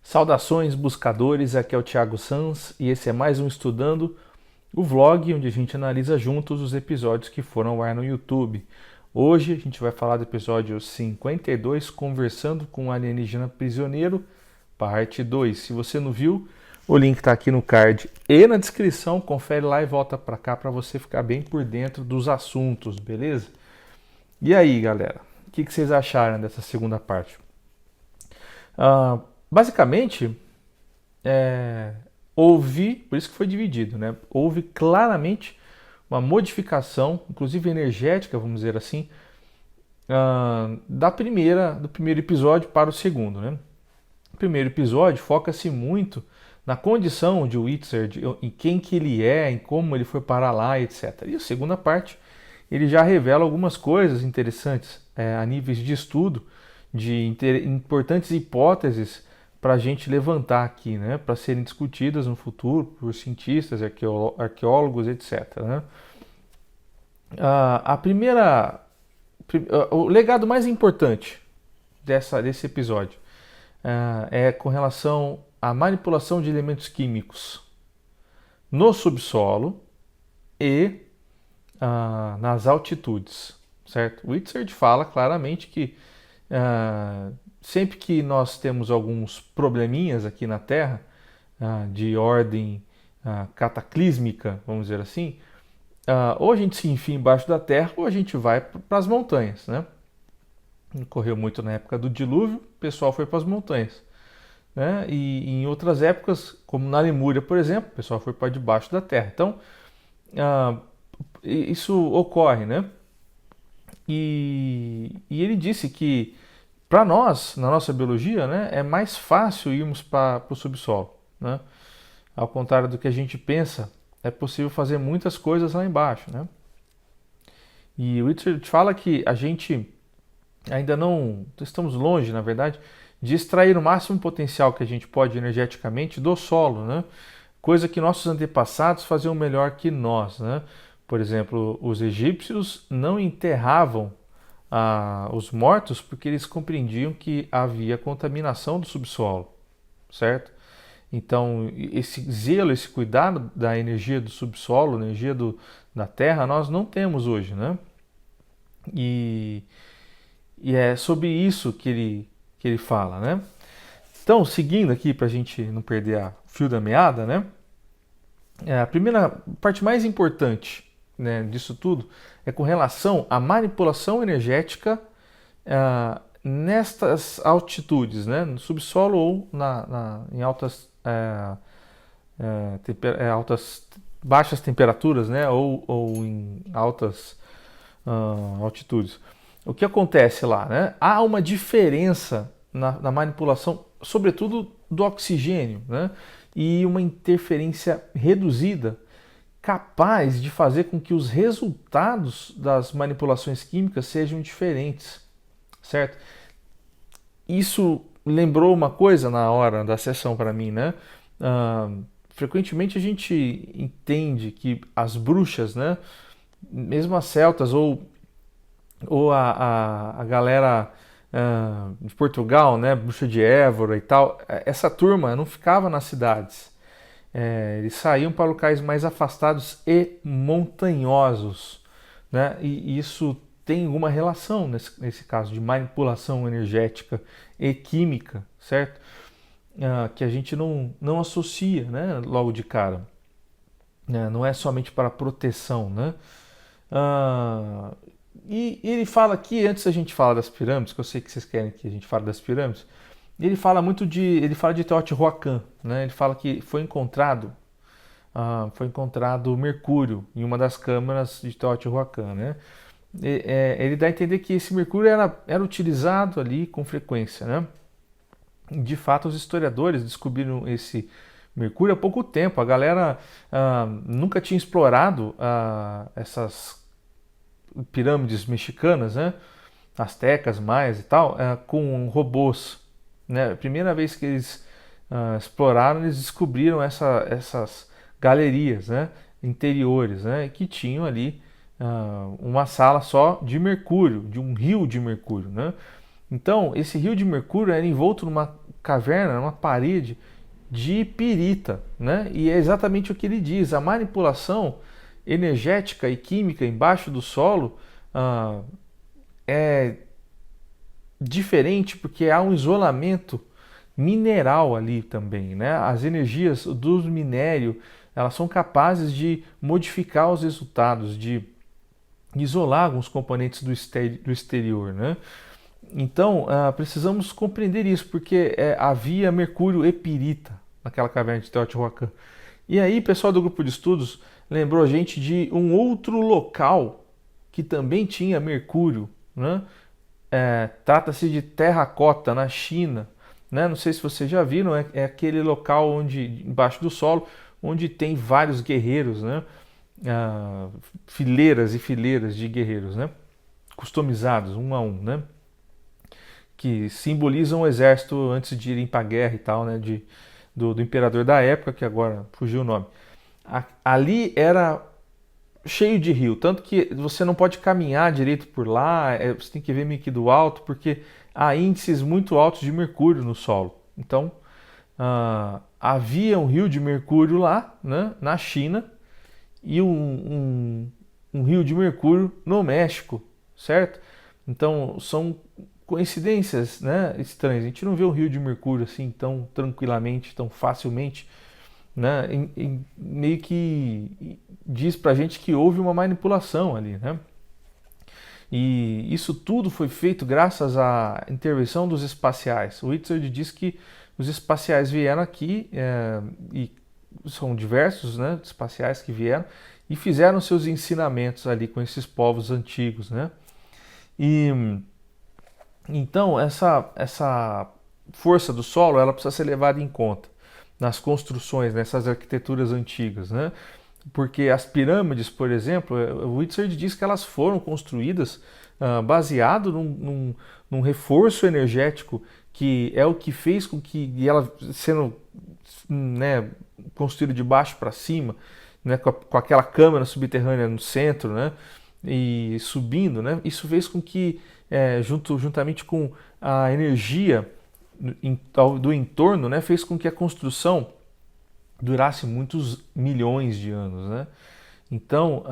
Saudações, buscadores, aqui é o Thiago Sanz e esse é mais um Estudando, o vlog onde a gente analisa juntos os episódios que foram ao ar no YouTube. Hoje a gente vai falar do episódio 52, Conversando com um Alienígena Prisioneiro, parte 2. Se você não viu, o link está aqui no card e na descrição, confere lá e volta para cá para você ficar bem por dentro dos assuntos, beleza? E aí, galera, o que vocês acharam dessa segunda parte? Ah, Basicamente, houve, por isso que foi dividido, né? Houve claramente uma modificação, inclusive energética, vamos dizer assim, do primeiro episódio para o segundo, né? O primeiro episódio foca-se muito na condição de Witzer, em quem que ele é, em como ele foi parar lá, etc. E a segunda parte, ele já revela algumas coisas interessantes a níveis de estudo, de importantes hipóteses para a gente levantar aqui, né, para serem discutidas no futuro por cientistas, arqueólogos, etc. Né? A primeira, o legado mais importante desse episódio é com relação à manipulação de elementos químicos no subsolo e nas altitudes, certo? Whitsherd fala claramente que sempre que nós temos alguns probleminhas aqui na Terra, de ordem cataclísmica, vamos dizer assim, ou a gente se enfia embaixo da Terra ou a gente vai para as montanhas, né? Ocorreu muito na época do dilúvio, o pessoal foi para as montanhas. Né? E em outras épocas, como na Lemúria, por exemplo, o pessoal foi para debaixo da Terra. Então, isso ocorre, né? E ele disse que para nós, na nossa biologia, né, é mais fácil irmos para o subsolo. Né? Ao contrário do que a gente pensa, é possível fazer muitas coisas lá embaixo. Né? E o Richard fala que a gente ainda não, estamos longe, na verdade, de extrair o máximo potencial que a gente pode energeticamente do solo, né? Coisa que nossos antepassados faziam melhor que nós. Né? Por exemplo, os egípcios não enterravam os mortos porque eles compreendiam que havia contaminação do subsolo, certo? Então, esse zelo, esse cuidado da energia do subsolo, energia da terra, nós não temos hoje, né? E é sobre isso que ele fala, né? Então, seguindo aqui para a gente não perder o fio da meada, né? A primeira parte mais importante, né, disso tudo é com relação à manipulação energética nestas altitudes, né, no subsolo ou em altas, baixas temperaturas, né, ou em altas altitudes. O que acontece lá? Né? Há uma diferença na manipulação, sobretudo do oxigênio, né, e uma interferência reduzida capaz de fazer com que os resultados das manipulações químicas sejam diferentes, certo? Isso lembrou uma coisa na hora da sessão para mim, né? Frequentemente a gente entende que as bruxas, né, mesmo as celtas ou a galera de Portugal, né, bruxa de Évora e tal, essa turma não ficava nas cidades. Eles saíam para locais mais afastados e montanhosos, né? E isso tem alguma relação nesse caso de manipulação energética e química, certo? Que a gente não associa, né, logo de cara. Não é somente para proteção, né? E ele fala aqui, antes a gente fala das pirâmides, que eu sei que vocês querem que a gente fale das pirâmides, ele fala de Teotihuacan, né? Ele fala que foi encontrado mercúrio em uma das câmaras de Teotihuacan, né? Ele dá a entender que esse mercúrio era utilizado ali com frequência, né? De fato, os historiadores descobriram esse mercúrio há pouco tempo. A galera nunca tinha explorado essas pirâmides mexicanas, né? Astecas, maias e tal, com robôs. Né? A primeira vez que eles exploraram, eles descobriram essas galerias, né, interiores, né, que tinham ali uma sala só de mercúrio, de um rio de mercúrio. Né? Então, esse rio de mercúrio era envolto numa caverna, uma parede de pirita, né? E é exatamente o que ele diz: a manipulação energética e química embaixo do solo é diferente porque há um isolamento mineral ali também, né? As energias do minério, elas são capazes de modificar os resultados, de isolar alguns componentes do exterior, né? Então, precisamos compreender isso, porque havia mercúrio epirita naquela caverna de Teotihuacan. E aí, pessoal do grupo de estudos lembrou a gente de um outro local que também tinha mercúrio, né? Trata-se de terracota, na China, né? Não sei se vocês já viram, é aquele local onde, embaixo do solo, onde tem vários guerreiros, né? Fileiras e fileiras de guerreiros, né? Customizados, um a um, né? Que simbolizam o exército antes de irem para a guerra e tal, né? Do imperador da época, que agora fugiu o nome. Ali era cheio de rio, tanto que você não pode caminhar direito por lá, você tem que ver meio que do alto, porque há índices muito altos de mercúrio no solo. Então, havia um rio de mercúrio lá, né, na China, e um rio de mercúrio no México, certo? Então, são coincidências, né, estranhas. A gente não vê um rio de mercúrio assim tão tranquilamente, tão facilmente, né? Meio que diz pra gente que houve uma manipulação ali, né? E isso tudo foi feito graças à intervenção dos espaciais. O Whitzer diz que os espaciais vieram aqui, e são diversos, né, espaciais que vieram e fizeram seus ensinamentos ali com esses povos antigos, né? E então essa força do solo, ela precisa ser levada em conta nas construções, nessas arquiteturas antigas, né? Porque as pirâmides, por exemplo, o Whitzer diz que elas foram construídas baseado num reforço energético que é o que fez com que ela sendo, né, construída de baixo para cima, né, com aquela câmara subterrânea no centro, né, e subindo, né, isso fez com que juntamente com a energia do entorno, né, fez com que a construção durasse muitos milhões de anos, né? Então,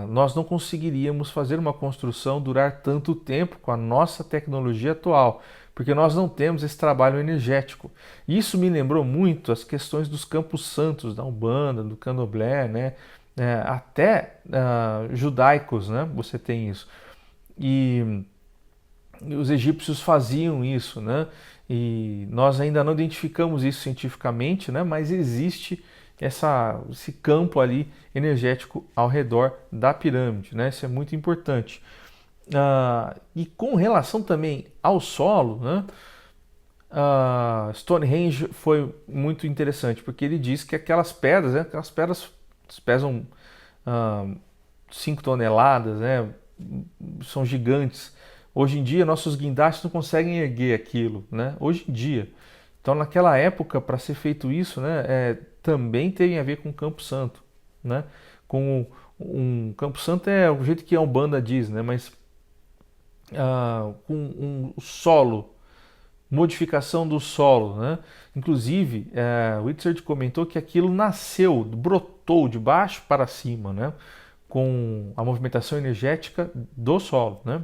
nós não conseguiríamos fazer uma construção durar tanto tempo com a nossa tecnologia atual, porque nós não temos esse trabalho energético. Isso me lembrou muito as questões dos campos santos da Umbanda, do Candomblé, né? Até judaicos, né? Você tem isso. E os egípcios faziam isso, né? E nós ainda não identificamos isso cientificamente, né? Mas existe esse campo ali energético ao redor da pirâmide, né? Isso é muito importante. E com relação também ao solo, né? Stonehenge foi muito interessante, porque ele diz que aquelas pedras, né? Aquelas pedras pesam 5 toneladas, né? São gigantes. Hoje em dia, nossos guindastes não conseguem erguer aquilo, né? Hoje em dia. Então, naquela época, para ser feito isso, né, também tem a ver com o Campo Santo, né? Com Campo Santo é o jeito que a Umbanda diz, né? Mas com o solo, modificação do solo, né? Inclusive, o Whitzer comentou que aquilo nasceu, brotou de baixo para cima, né? Com a movimentação energética do solo, né?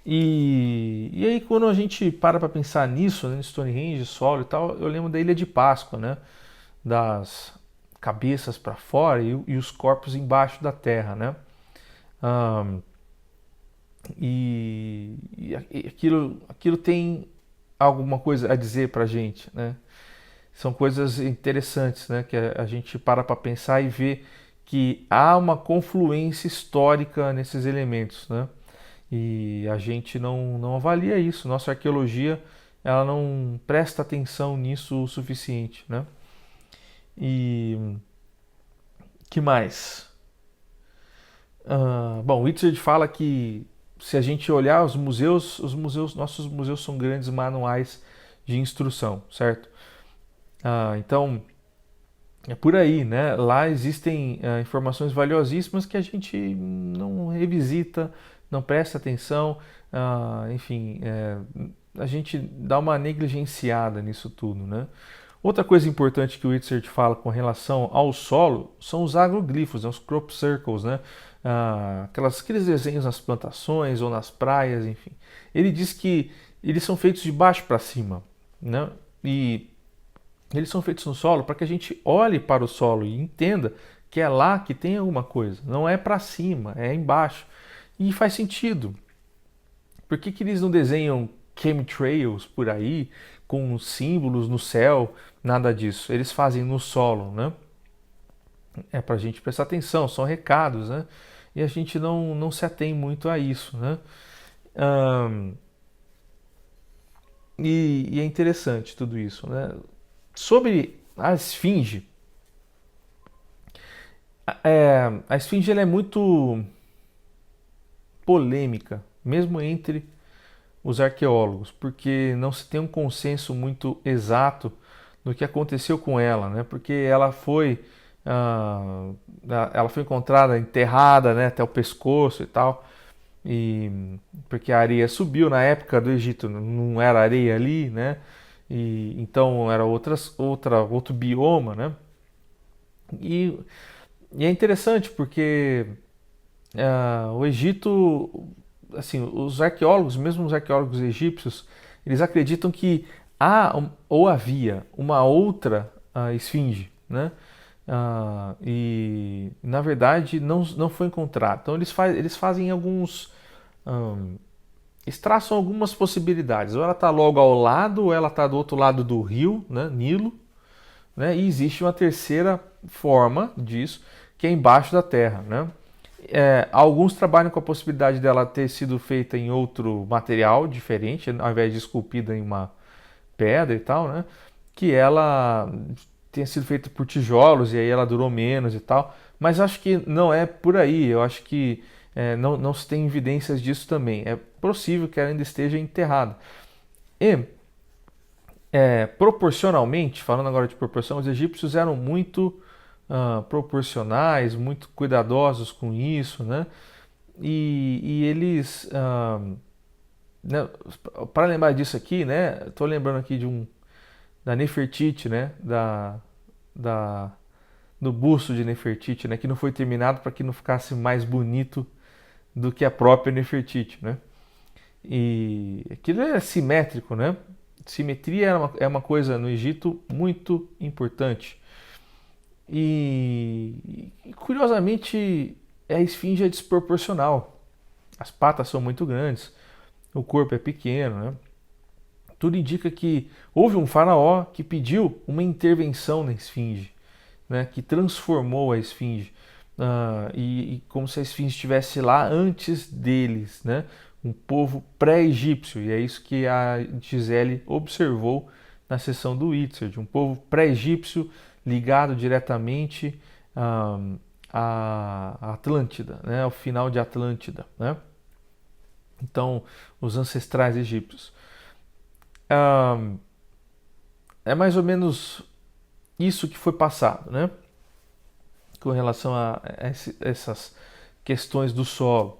E aí quando a gente para pensar nisso, né, Stonehenge, solo e tal, eu lembro da Ilha de Páscoa, né, das cabeças para fora e os corpos embaixo da terra, né? E aquilo tem alguma coisa a dizer para a gente, né? São coisas interessantes, né, que a gente para pensar e vê que há uma confluência histórica nesses elementos, né? E a gente não avalia isso. Nossa arqueologia, ela não presta atenção nisso o suficiente, né? E que mais? Bom, Whitzer fala que se a gente olhar nossos museus são grandes manuais de instrução, certo? Então é por aí, né? Lá existem informações valiosíssimas que a gente não revisita, não presta atenção, enfim, a gente dá uma negligenciada nisso tudo, né? Outra coisa importante que o Itzert fala com relação ao solo são os agroglifos, né, os crop circles, né? Aqueles desenhos nas plantações ou nas praias, enfim. Ele diz que eles são feitos de baixo para cima, né? E eles são feitos no solo para que a gente olhe para o solo e entenda que é lá que tem alguma coisa. Não é para cima, é embaixo. E faz sentido. Por que que eles não desenham chemtrails por aí, com símbolos no céu? Nada disso. Eles fazem no solo, né? É para a gente prestar atenção, são recados, né? E a gente não se atém muito a isso, né? Ahn, e é interessante tudo isso, né? Sobre a esfinge, a esfinge ela é muito polêmica, mesmo entre os arqueólogos, porque não se tem um consenso muito exato do que aconteceu com ela, né? Porque ah, ela foi encontrada enterrada, né, até o pescoço e tal, e porque a areia subiu na época do Egito, não era areia ali, né? E então era outro bioma, né? E, e é interessante porque o Egito, assim, os arqueólogos, mesmo os arqueólogos egípcios, eles acreditam que ou havia uma outra esfinge, né? E na verdade não foi encontrado. Então eles fazem eles traçam algumas possibilidades. Ou ela está logo ao lado, ou ela está do outro lado do rio, né? Nilo, né? E existe uma terceira forma disso, que é embaixo da terra, né? Alguns trabalham com a possibilidade dela ter sido feita em outro material diferente, ao invés de esculpida em uma pedra e tal, né? Que ela tenha sido feita por tijolos e aí ela durou menos e tal. Mas acho que não é por aí. Eu acho que não se tem evidências disso também. É possível que ela ainda esteja enterrada. E proporcionalmente, falando agora de proporção, os egípcios eram muito proporcionais, muito cuidadosos com isso, né? E eles, né, para lembrar disso aqui, né? Estou lembrando aqui da Nefertiti, né? Da, do busto de Nefertiti, né? Que não foi terminado para que não ficasse mais bonito do que a própria Nefertiti, né? E aquilo é simétrico, né? Simetria é uma coisa no Egito muito importante. E curiosamente a esfinge é desproporcional. As patas são muito grandes, o corpo é pequeno, né? Tudo indica que houve um faraó que pediu uma intervenção na esfinge, né? Que transformou a esfinge. E como se a esfinge estivesse lá antes deles, né? Um povo pré-egípcio, e é isso que a Gisele observou na sessão do Itzard, um povo pré-egípcio ligado diretamente à Atlântida, né? Ao final de Atlântida, né? Então, os ancestrais egípcios. É mais ou menos isso que foi passado, né? Com relação a essas questões do solo.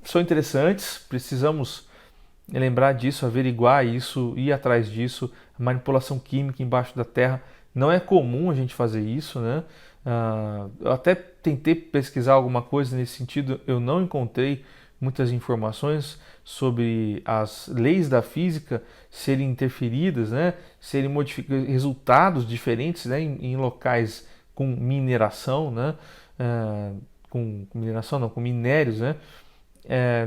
São interessantes, precisamos lembrar disso, averiguar isso, ir atrás disso. A manipulação química embaixo da terra não é comum a gente fazer isso, né? Eu até tentei pesquisar alguma coisa nesse sentido, eu não encontrei muitas informações sobre as leis da física serem interferidas, né? Serem resultados diferentes, né? Em locais com mineração, né? Com mineração não, com minérios, né?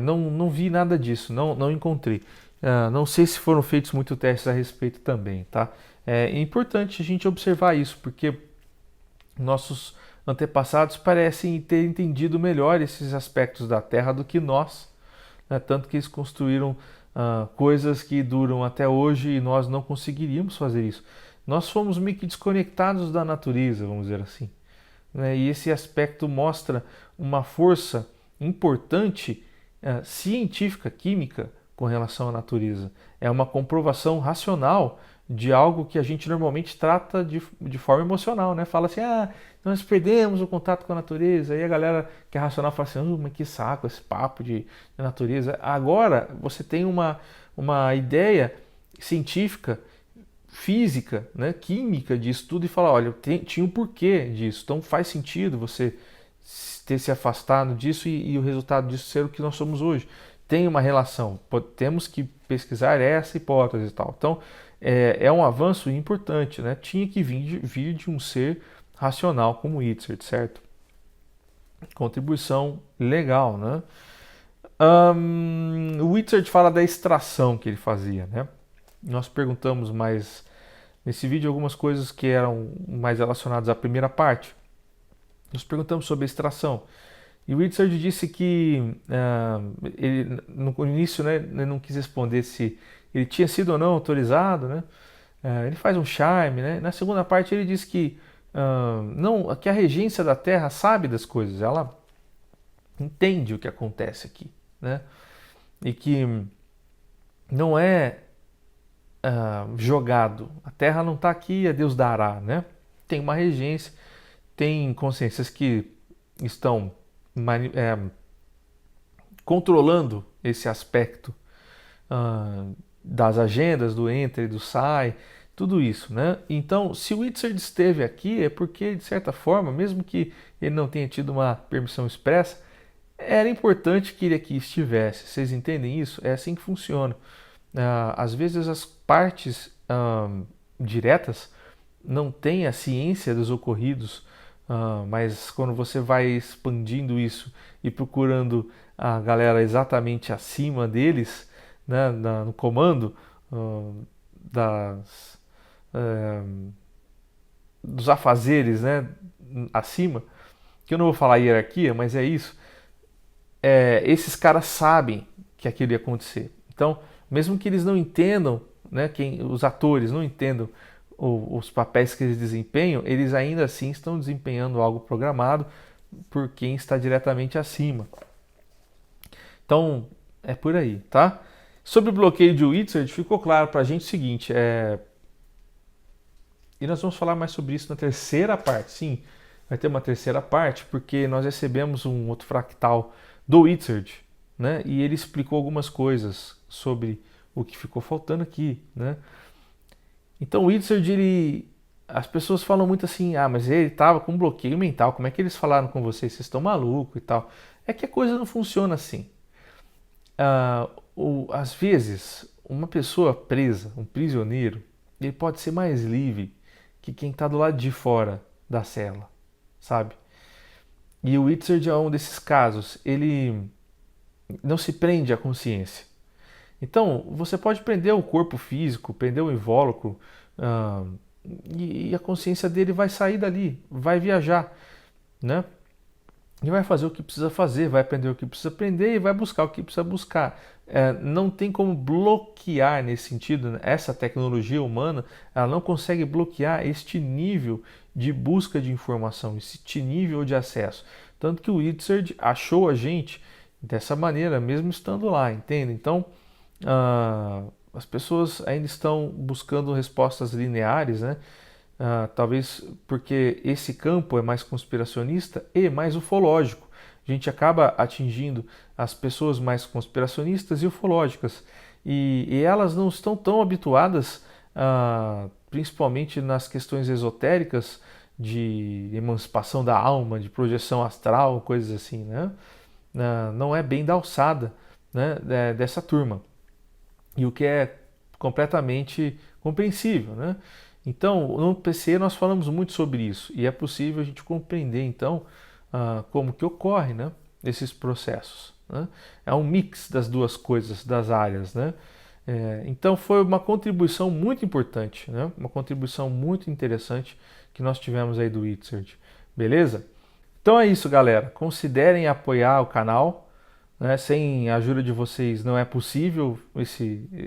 Não vi nada disso, não encontrei. Não sei se foram feitos muitos testes a respeito também, tá? É importante a gente observar isso, porque nossos antepassados parecem ter entendido melhor esses aspectos da Terra do que nós, né? Tanto que eles construíram coisas que duram até hoje e nós não conseguiríamos fazer isso. Nós fomos meio que desconectados da natureza, vamos dizer assim, né? E esse aspecto mostra uma força importante científica, química, com relação à natureza. É uma comprovação racional de algo que a gente normalmente trata de forma emocional, né? Fala assim, nós perdemos o contato com a natureza. Aí a galera que é racional fala assim, mas que saco esse papo de natureza. Agora você tem uma ideia científica, física, né, química disso tudo e fala, olha, tinha um porquê disso. Então faz sentido você ter se afastado disso e o resultado disso ser o que nós somos hoje. Tem uma relação, temos que pesquisar essa hipótese e tal. Então, é um avanço importante, né? Tinha que vir de um ser racional como Itzhard, certo? Contribuição legal, né? O Itzhard fala da extração que ele fazia, né? Nós perguntamos mais nesse vídeo algumas coisas que eram mais relacionadas à primeira parte. Nós perguntamos sobre a extração. E o Itzhard disse que ele, no início, né, ele não quis responder se ele tinha sido ou não autorizado, né? Ele faz um charme, né? Na segunda parte ele diz que não, que a regência da Terra sabe das coisas, ela entende o que acontece aqui, né? E que não é jogado. A Terra não está aqui, a Deus dará, né? Tem uma regência, tem consciências que estão controlando esse aspecto das agendas, do entra e do sai, tudo isso, né? Então, se o Itzhard esteve aqui, é porque, de certa forma, mesmo que ele não tenha tido uma permissão expressa, era importante que ele aqui estivesse. Vocês entendem isso? É assim que funciona. Às vezes as partes diretas não têm a ciência dos ocorridos, mas quando você vai expandindo isso e procurando a galera exatamente acima deles, né, no comando dos afazeres, né, acima, que eu não vou falar hierarquia, mas é isso, esses caras sabem que aquilo ia acontecer. Então, mesmo que eles não entendam, né, os atores não entendam os papéis que eles desempenham, eles ainda assim estão desempenhando algo programado por quem está diretamente acima. Então, é por aí, tá? Sobre o bloqueio de Itzhard, ficou claro para a gente o seguinte, e nós vamos falar mais sobre isso na terceira parte, sim, vai ter uma terceira parte, porque nós recebemos um outro fractal do Itzhard, né? E ele explicou algumas coisas sobre o que ficou faltando aqui, né? Então o Itzhard, as pessoas falam muito assim, mas ele estava com bloqueio mental, como é que eles falaram com vocês? Vocês estão malucos e tal. É que a coisa não funciona assim. Às vezes, uma pessoa presa, um prisioneiro, ele pode ser mais livre que quem está do lado de fora da cela, sabe? E o Itzhard é um desses casos, ele não se prende à consciência. Então, você pode prender o corpo físico, prender o invólucro, e a consciência dele vai sair dali, vai viajar, né? E vai fazer o que precisa fazer, vai aprender o que precisa aprender e vai buscar o que precisa buscar. Não tem como bloquear nesse sentido, né? Essa tecnologia humana, ela não consegue bloquear este nível de busca de informação, este nível de acesso. Tanto que o Itzhard achou a gente dessa maneira, mesmo estando lá, entende? Então, as pessoas ainda estão buscando respostas lineares, né? Talvez porque esse campo é mais conspiracionista e mais ufológico. A gente acaba atingindo as pessoas mais conspiracionistas e ufológicas. E elas não estão tão habituadas, principalmente nas questões esotéricas de emancipação da alma, de projeção astral, coisas assim, né? Não é bem da alçada, né, dessa turma. E o que é completamente compreensível, né? Então, no PC nós falamos muito sobre isso e é possível a gente compreender, então, como que ocorre, né, esses processos, né? É um mix das duas coisas, das áreas, né? Então, foi uma contribuição muito importante, né? Uma contribuição muito interessante que nós tivemos aí do Itzhard, beleza? Então é isso, galera. Considerem apoiar o canal, né? Sem a ajuda de vocês não é possível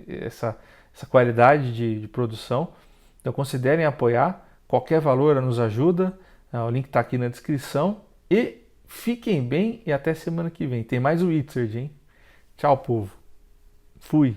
essa qualidade de produção. Então considerem apoiar, qualquer valor nos ajuda, o link está aqui na descrição. E fiquem bem e até semana que vem. Tem mais o Itzhard, hein? Tchau, povo. Fui.